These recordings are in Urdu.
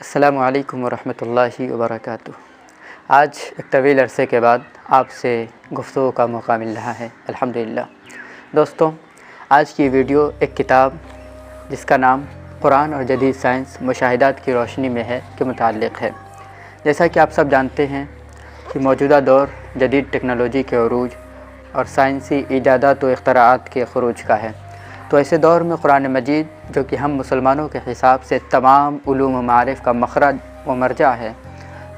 السلام علیکم ورحمۃ اللہ وبرکاتہ۔ آج ایک طویل عرصے کے بعد آپ سے گفتگو کا موقع مل رہا ہے، الحمدللہ۔ دوستوں، آج کی ویڈیو ایک کتاب جس کا نام قرآن اور جدید سائنس مشاہدات کی روشنی میں ہے کے متعلق ہے۔ جیسا کہ آپ سب جانتے ہیں کہ موجودہ دور جدید ٹیکنالوجی کے عروج اور سائنسی ایجادات و اختراعات کے خروج کا ہے، تو ایسے دور میں قرآن مجید جو کہ ہم مسلمانوں کے حساب سے تمام علوم و معارف کا مخرج و مرجع ہے،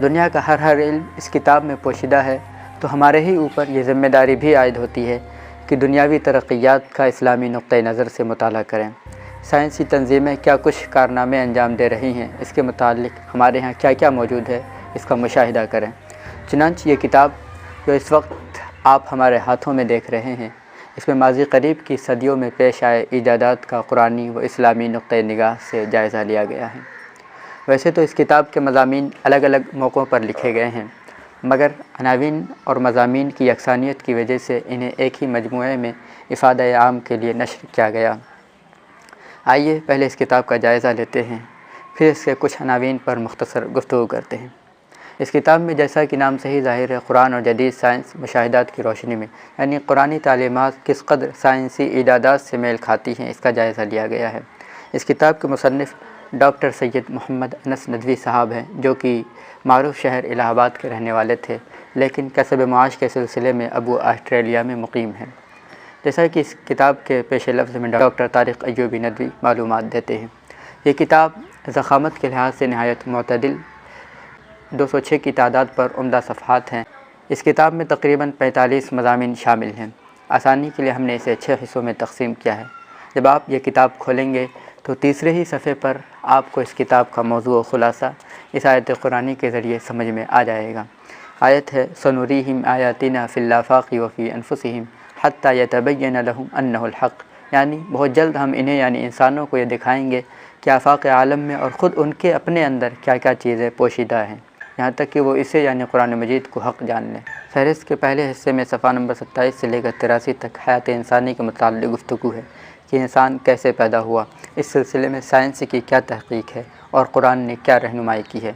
دنیا کا ہر علم اس کتاب میں پوشیدہ ہے، تو ہمارے ہی اوپر یہ ذمہ داری بھی عائد ہوتی ہے کہ دنیاوی ترقیات کا اسلامی نقطۂ نظر سے مطالعہ کریں۔ سائنسی تنظیمیں کیا کچھ کارنامے انجام دے رہی ہیں، اس کے متعلق ہمارے ہاں کیا کیا موجود ہے، اس کا مشاہدہ کریں۔ چنانچہ یہ کتاب جو اس وقت آپ ہمارے ہاتھوں میں دیکھ رہے ہیں، اس میں ماضی قریب کی صدیوں میں پیش آئے ایجادات کا قرآنی و اسلامی نقطۂ نگاہ سے جائزہ لیا گیا ہے۔ ویسے تو اس کتاب کے مضامین الگ الگ موقعوں پر لکھے گئے ہیں، مگر عناوین اور مضامین کی یکسانیت کی وجہ سے انہیں ایک ہی مجموعے میں افادہ عام کے لیے نشر کیا گیا۔ آئیے پہلے اس کتاب کا جائزہ لیتے ہیں، پھر اس کے کچھ عناوین پر مختصر گفتگو کرتے ہیں۔ اس کتاب میں جیسا کہ نام سے ہی ظاہر ہے، قرآن اور جدید سائنس مشاہدات کی روشنی میں، یعنی قرآنی تعلیمات کس قدر سائنسی ایجادات سے میل کھاتی ہیں، اس کا جائزہ لیا گیا ہے۔ اس کتاب کے مصنف ڈاکٹر سید محمد انس ندوی صاحب ہیں، جو کہ معروف شہر الہ آباد کے رہنے والے تھے، لیکن کسب معاش کے سلسلے میں اب وہ آسٹریلیا میں مقیم ہیں۔ جیسا کہ اس کتاب کے پیش لفظ میں ڈاکٹر طارق ایوبی ندوی معلومات دیتے ہیں۔ یہ کتاب ضخامت کے لحاظ سے نہایت معتدل 206 کی تعداد پر عمدہ صفحات ہیں۔ اس کتاب میں تقریباً 45 مضامین شامل ہیں۔ آسانی کے لیے ہم نے اسے 6 حصوں میں تقسیم کیا ہے۔ جب آپ یہ کتاب کھولیں گے تو تیسرے ہی صفحے پر آپ کو اس کتاب کا موضوع و خلاصہ اس آیت قرآنی کے ذریعے سمجھ میں آ جائے گا۔ آیت ہے سنوریہم آیاتنا فی الآفاق وفی انفسہم حتی یتبین لہم انہ الحق، یعنی بہت جلد ہم انہیں یعنی انسانوں کو یہ دکھائیں گے کہ آفاق عالم میں اور خود ان کے اپنے اندر کیا کیا چیزیں پوشیدہ ہیں، یہاں تک کہ وہ اسے یعنی قرآن مجید کو حق جان لیں۔ فہرست کے پہلے حصے میں صفحہ نمبر 27 سے لے کر 83 تک حیات انسانی کے متعلق گفتگو ہے کہ انسان کیسے پیدا ہوا، اس سلسلے میں سائنس کی کیا تحقیق ہے اور قرآن نے کیا رہنمائی کی ہے۔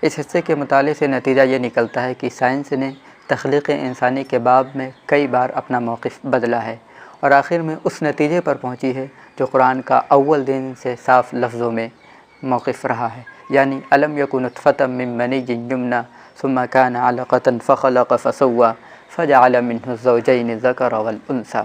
اس حصے کے مطالعے سے نتیجہ یہ نکلتا ہے کہ سائنس نے تخلیق انسانی کے باب میں کئی بار اپنا موقف بدلا ہے اور آخر میں اس نتیجے پر پہنچی ہے جو قرآن کا اول دن سے صاف لفظوں میں موقف رہا ہے، یعنی الم یکن نطفۃ من منی یمنی ثم کان علقۃ فخلق فسوی فجعل منہ الزوجین الذکر والانثی۔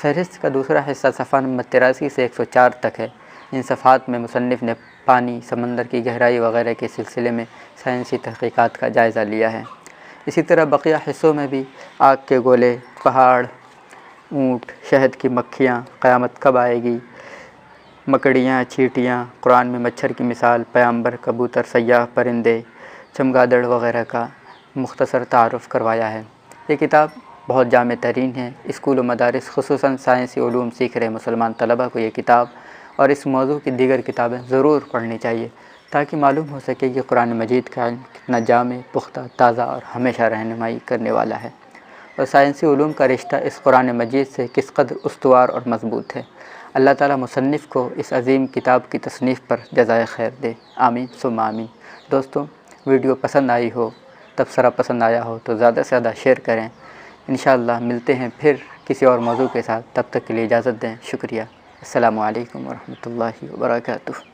فہرست کا دوسرا حصہ صفحہ نمبر 83 سے 104 تک ہے۔ ان صفحات میں مصنف نے پانی، سمندر کی گہرائی وغیرہ کے سلسلے میں سائنسی تحقیقات کا جائزہ لیا ہے۔ اسی طرح بقیہ حصوں میں بھی آگ کے گولے، پہاڑ، اونٹ، شہد کی مکھیاں، قیامت کب آئے گی، مکڑیاں، چیونٹیاں، قرآن میں مچھر کی مثال، پیغمبر، کبوتر، سیاح، پرندے، چمگادڑ وغیرہ کا مختصر تعارف کروایا ہے۔ یہ کتاب بہت جامع ترین ہے۔ اسکول و مدارس خصوصاً سائنسی علوم سیکھ رہے مسلمان طلبہ کو یہ کتاب اور اس موضوع کی دیگر کتابیں ضرور پڑھنی چاہیے، تاکہ معلوم ہو سکے کہ قرآن مجید کا علم کتنا جامع، پختہ، تازہ اور ہمیشہ رہنمائی کرنے والا ہے، اور سائنسی علوم کا رشتہ اس قرآن مجید سے کس قدر استوار اور مضبوط ہے۔ اللہ تعالیٰ مصنف کو اس عظیم کتاب کی تصنیف پر جزائے خیر دے، آمین ثم آمین۔ دوستوں، ویڈیو پسند آئی ہو، تبصرہ پسند آیا ہو تو زیادہ سے زیادہ شیئر کریں۔ انشاءاللہ ملتے ہیں پھر کسی اور موضوع کے ساتھ، تب تک کے لیے اجازت دیں۔ شکریہ۔ السلام علیکم ورحمۃ اللہ وبرکاتہ۔